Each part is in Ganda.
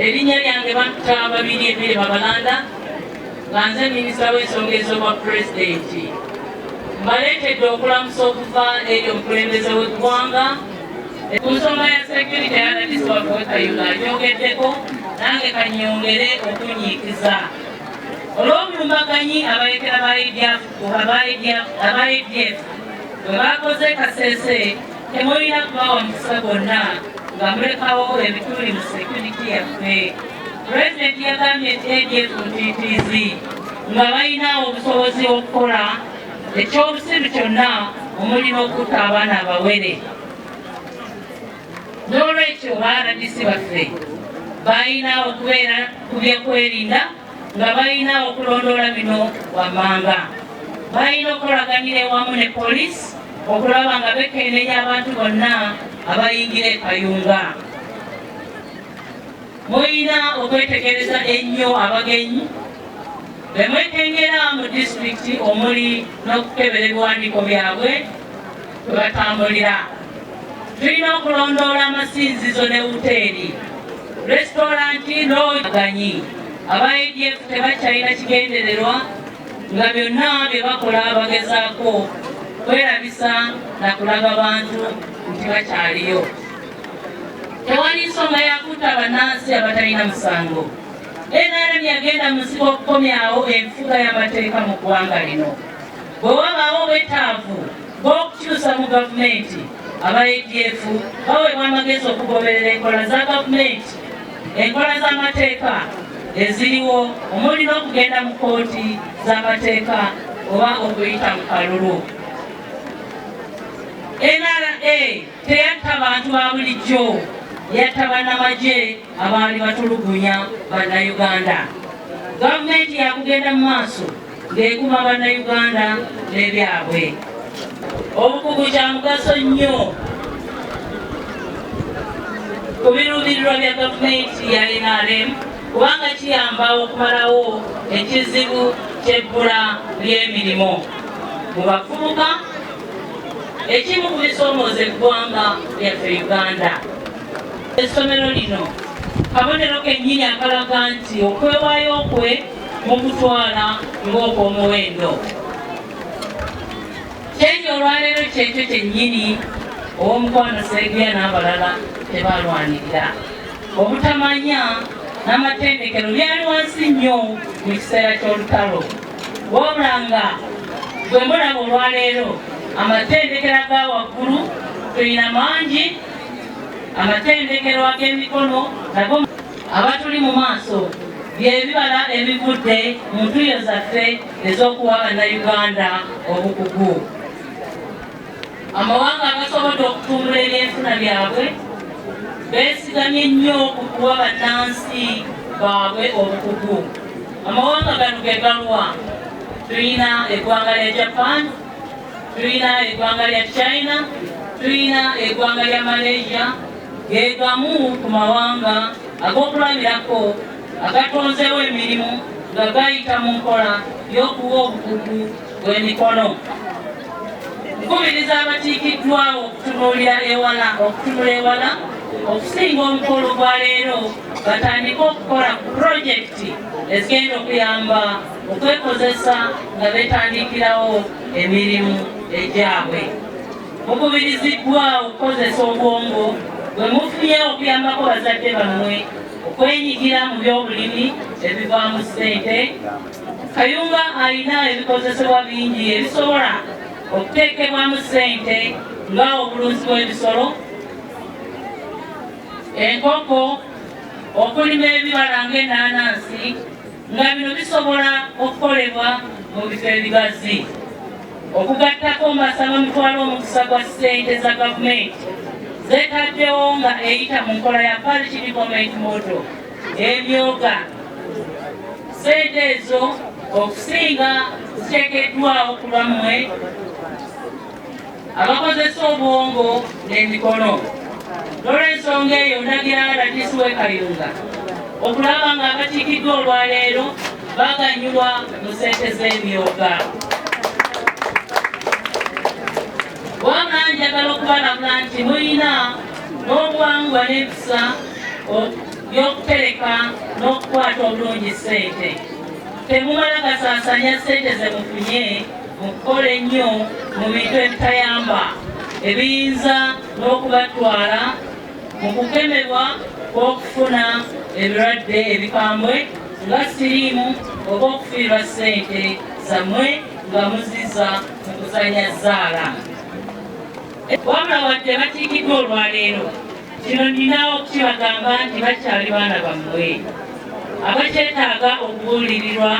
erinnya lyange Babirye Babalanda nga nze minisita w'ensonga ez'obwa pulezidenti. Mbaleetedde okulamusa okuva eri omukulembeze w'eggwanga ku nsonga ya security ya RDC waffe Kayunga agyogeddeko, nange kanyongere okunyiikiza. Olw'obulumbaganyi abayeekera aba ADF bwe bakoze Kasese, temulina kubawa mukisa gwonna nga mulekawo ebituli mu security yaffe. Pulezidenti yagambye nti ADF ntiitiizi nga balina obusobozi okukola ekyobusiru kyonna omuli n'okutta abaana abawere. N'olwekyo ba RDC baffe balina okubeera ku byekwerinda nga balina okulondoola bino wammanga. Balina okukolaganira ewamu ne poliisi okulaba nga bekenneenya abantu bonna abayingira e Kayunga. Mulina okwetegereza ennyo abagenyi be mwekengera mu disitulikiti omuli n'okukebera ebiwandiiko byabwe kwe batambulira. Tulina okulondoola amasinzizo ne wuteeri, resitoranti n'oganyi. Aba ADF tebakyalina kigendererwa nga byonna bye bakola bagezaako kwerabisa na kulaga bantu nti bakyaliyo. Tewali nsonga yakutta bannansi abatalina musango. NRM yagenda mu nsiko okukomyawo enfuga y'amateeka mu ggwanga lino. Bwe wabaawo obwetaavu bw'okukyusa mu gavumenti, aba ADF baweebwa amagezi okugoberera enkola za gavumenti, enkola z'amateeka eziriwo omuli n'okugenda mu kkooti z'amateeka oba okuyita mu kalulu. NRA teyatta bantu ba bulijjo, yatta bannamagye abaali batulugunya bannayuganda. Gavumenti yakugenda mu maaso ng'eguma bannayuganda n'ebyabwe. Obukugu kya mugaso nnyo ku biruubirirwa bya gavumenti ya NRM kubanga kiyamba okumalawo ekizibu ky'ebbula ly'emirimu mu bavubuka, ekimu ku bisoomooza eggwanga lyaffe Uganda. Essomero lino kabonero kennyini akalaga nti okwewaayo kwe mu kutwala ng'okw'omuwendo. Kyenyi olwaleero kyekyo kyennyini ow'omukwano Sseguya n'abalala tebalwanirira. Obutamanya n'amatendekero byali wansi nnyo mu kiseera ky'olutalo, wabula nga bwe mulaba olwaleero amatendekero aga waggulu tulina mangi, amatendekero ag'emikono nago abatuli mu maaso by'ebibala ebivudde mu ntuuyo zaffe ez'okuwa bannayuganda obukugu. Amawanga agasobodde okutumbula ebyenfuna byabwe beesigamye nnyo ku kuwa bannansi baabwe obukugu. Amawanga gano ge galuwa: tulina eggwanga lya Japan, tulina eggwanga lya China, tulina eggwanga lya Malaysia. Ge gamu ku mawanga ag'okulabirako agatonzeewo emirimu nga gayita mu nkola y'okuwa obukugu bw'emikono. Nkubiriza abatiikiddwa okutunula ewala okusinga omukolo gwa leero batandike okukola ku pulojekiti ezigenda okuyamba okwekozesa nga beetandikirawo emirimu egyabwe. Mukubiriziddwa okukozesa obwongo bwe mufunye okuyambako bazadde bammwe okwenyigira mu by'obulimi ebivaamu ssente. Kayunga alina ebikozesebwa bingi ebisobola okuteekebwamu ssente nga obulunzi bw'ebisolo, enkoko, okulima ebibala ng'ennaanansi, nga bino bisobola okukolebwa mu bifo ebigazi. Okugattako mbasaba mutwala omukisa gwa ssente za gavumenti zeetaddewo nga eyita mu nkola ya parity development model emyoga. Ssente ezo okusinga ziteekeddwawo ku lwammwe abakozesa obwongo n'emikono. N'olw'ensonga eyo ndagira RDC w'e Kayunga okulaba nga abatiikiddwa olwaleero baganyulwa mu ssente z'emyoga. Wabula njagala okubalabula nti mulina n'obuwangwa n'empisa y'okutereka n'okukwata obulungi ssente. Temumala kasaasanya ssente ze mufunye mu kukola ennyo mu bintu ebitayamba ebiyinza n'okubatwala mu kukemebwa kw'okufuna ebirwadde ebikambwe nga siriimu oba okufiirwa ssente zammwe nga muziza mu kuzanya zzaala. Wabula wadde batiikiddwa olwaleero, kino nninawo okukibagamba nti bakyali baana bammwe abakyetaaga okubuulirirwa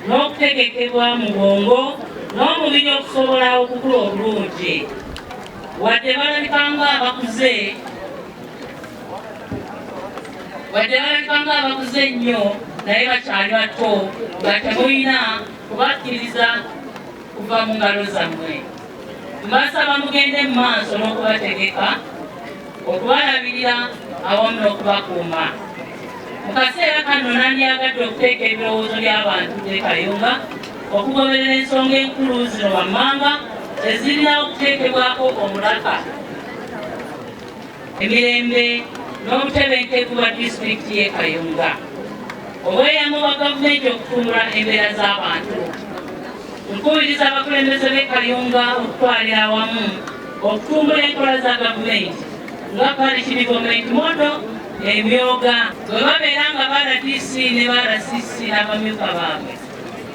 n'okutegekebwa mu bwongo n'omubiri okusobola okukula obulungi. Wadde balabika nga abakuze ennyo naye bakyali bato nga temulina kubakkiriza kuva mu ngalo zammwe. Mbasaba mugende mu maaso n'okubategeka, okubalabirira awamu n'okubakuuma. Mu kaseera kano nandyagadde okuteeka ebirowoozo by'abantu b'e Kayunga okugoberera ensonga enkulu zino wammanga ezirina okuteekebwako omulaka, emirembe n'obutebenkevu bwa disitulikiti y'e Kayunga, obweyamo bwa gavumenti okutumbula embeera z'abantu. Nkubiriza abakulembeze b'e Kayunga okutwalira awamu okutumbula enkola za gavumenti nga parish development model emyoga bwe babeera nga ba RDC ne ba RCC n'abamyuka baabwe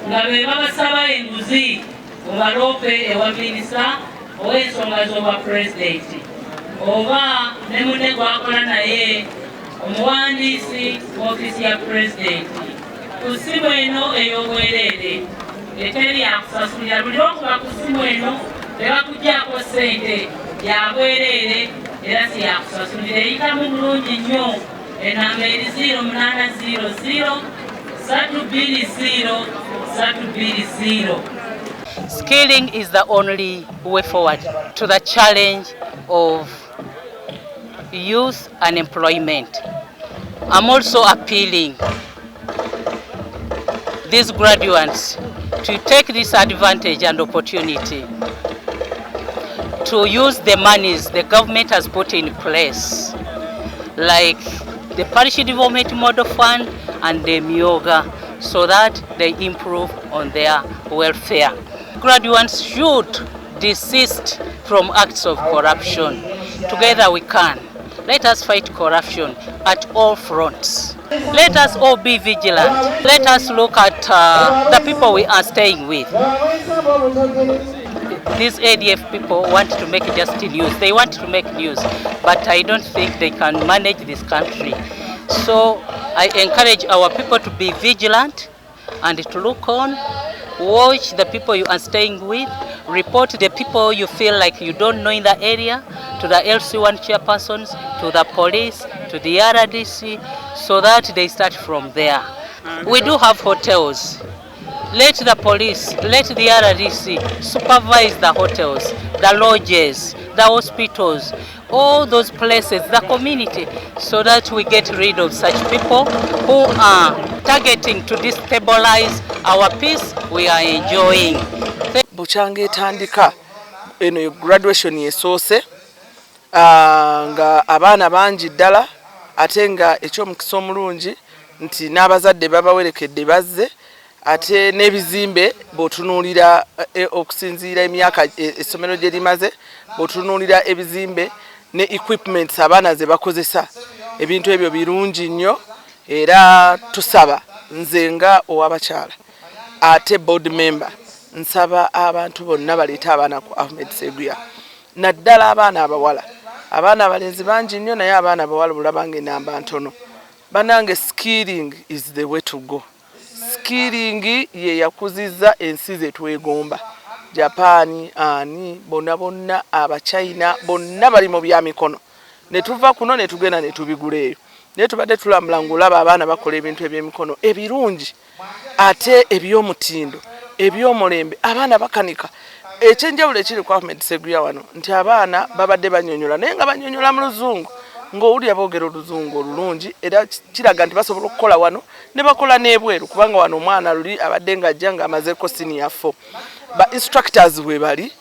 nga be babasaba enguzi mu baloope ewa minisita ow'ensonga z'obwa pulezidenti oba ne munne gwakola naye omuwandiisi mu ofiisi ya pulezidenti ku ssimu eno ey'obwereere eteri yakusasulira buli lwokuba ku ssimu eno tebakuggyako ssente yabwereere era si yakusasulira eyitamu bulungi nnyo enamba eri 0800 320 320. Skilling is the only way forward to the challenge of youth unemployment. I'm also appealing these graduates to take this advantage and opportunity to use the monies the government has put in place, like the Parish Development Model Fund and the Myoga, so that they improve on their welfare. Graduates should desist from acts of corruption. Together we can. Let us fight corruption at all fronts. Let us all be vigilant. Let us look at the people we are staying with. These ADF people want to make just news. They want to make news, but I don't think they can manage this country. So I encourage our people to be vigilant and to look on, watch the people you are staying with, report the people you feel like you don't know in the area to the LC1 chairpersons, to the police, to the RDC, so that they start from there. We do have hotels. Let the police, let the RDC supervise the hotels, the lodges, the hospitals, all those places, the community, so that we get rid of such people who are targeting to destabilize our peace we are enjoying. Buchange etandika eno graduation yesoose nga abaana bangi ddala ate nga ekyomukisa omulungi nti n'abazadde babawerekedde bazze ate n'ebizimbe bw'otunuulira okusinziira emyaka essomero gye limaze bw'otunuulira ebizimbe ne equipments abaana ze bakozesa ebintu ebyo birungi nnyo era tusaba nze nga ow'abakyala ate board member nsaba abantu bonna baleeta abaana ku Ahmend Sseguya naddala abaana abawala abaana abalenzi bangi nnyo naye abaana abawala bulabanga enamba ntono banange skilling is the way to go. Skilling ye yakuzizza ensi ze twegomba. Japan ani bonna abachina bonna bali mu bya mikono ne tuva kuno ne tugenda ne tubiguleyo ne tubadde tulambula ngulaba abaana bakola ebintu eby'emikono ebirungi ate eby'omutindo eby'omulembe abaana bakanika ekyenjawulo ekiri ku Ahmend Sseguya wano nti abaana babadde banyonyola naye nga banyonyola mu luzungu ng'owulira boogera oluzungu olulungi era kiraga nti basobola okukola wano ne bakola n'ebweru kubanga wano omwana luli abadde ng'ajja ng'amazeeko senior 4 ba instructors we bali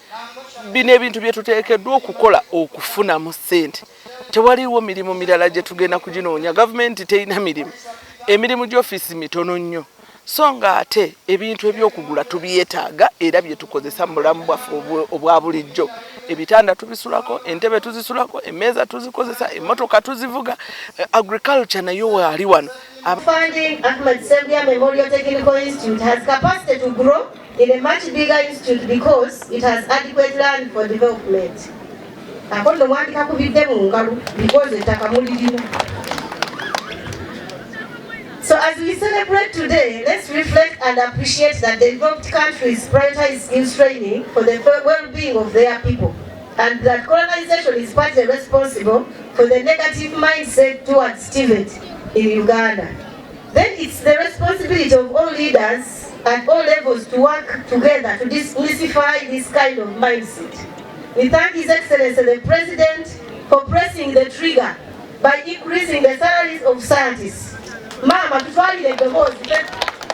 bino ebintu bye tuteekeddwa okukola okufunamu ssente. Tewaliwo mirimu mirala gye tugenda kuginoonya. Gavumenti terina mirimu, emirimu gy'ofiisi mitono nnyo. So nga ate ebintu ebyokugula tubyetaaga era bye tukozesa mu bulamu bwaffe obwa bulijjo. Ebitanda tubisulako, entebe tuzisulako, emmeeza tuzikozesa, emmotoka tuzivuga, agriculture nayo wali wano. Funding Ahmend Sseguya Memorial Technical Institute has capacity to grow in a much bigger institute because it has adequate land for development. Akondo mwandika kubidde mu ngalo because ettaka mulirimu. So as we celebrate today, let's reflect and appreciate that the developed countries prioritize skills training for the well-being of their people, and that colonization is partly responsible for the negative mindset towards TVET in Uganda. Then it's the responsibility of all leaders at all levels to work together to demystify this kind of mindset. We thank His Excellency the President for pressing the trigger by increasing the salaries of scientists. Mama, tutwalire eddoboozi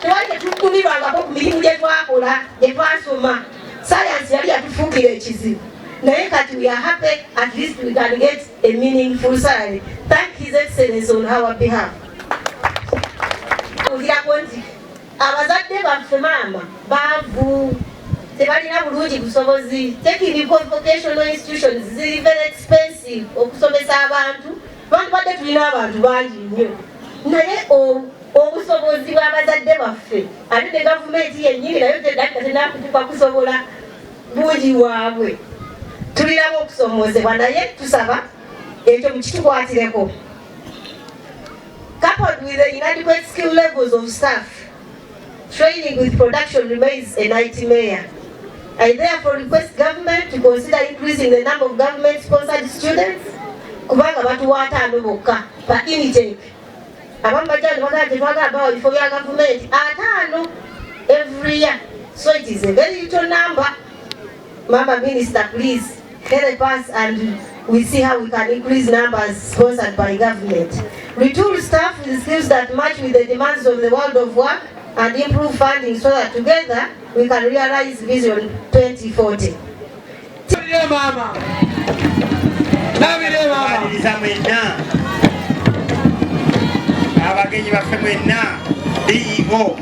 tewali tetukumirwangako ku mirimu gye twakola gye twasoma. Science yali yatufuukira ekizibu, naye kati we are happy at least we can get a meaningful salary. Thank His Excellency on our behalf. Ogirako nti abazadde baffe maama baavu, tebalina bulungi busobozi. Technical vocational institutions ziri very expensive okusomesa abantu. Bandibadde tulina abantu bangi nnyo, naye obusobozi bw'abazadde baffe ate ne gavumenti yennyini nayo tenakutuka kusobola bungi waabwe. Tulinamu okusomoozebwa, naye tusaba ekyo mukitukwatireko. Coupled with the inadequate skill levels of staff, training with production remains a nightmare. I therefore request government to consider increasing the number of government-sponsored students. Kubanga batuwa 5 bokka pa intake. Abamu bajjani bagala tetwagala bawa bifo bya gavumenti 5 every year. So it is a very little number. Mama Minister, please help us and we see how we can increase numbers sponsored by government. Retool staff with skills that match with the demands of the world of work and improve funding so that together we can realize Vision 2040. Mama. Abagenyi baffe mwenna biigo.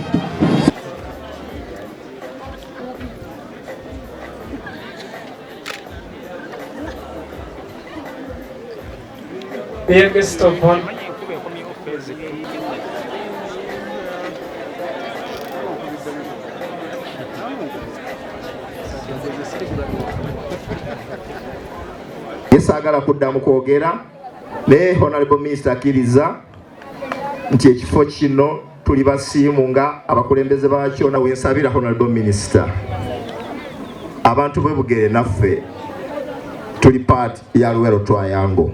Dear guest of honor, yesagala kuddamu kwogera naye Honorable Minister akkiriza nti ekifo kino tuli basiimu nga abakulembeze baakyo nawe nsabira Honorable Minister abantu bwe bugere naffe tuli part ya Luwero Triangle.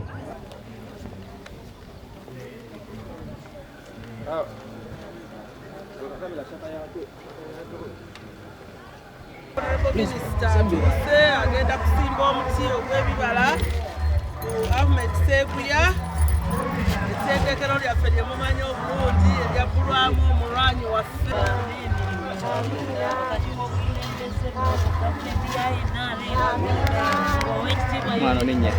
Minisita agenda kusimba omuti ogw'ebibala ku Ahmend Sseguya. Ettendekero lyaffe lye mumanyi obulungi eryabbulwamu omulwanyi waffe. Mwana ninnya.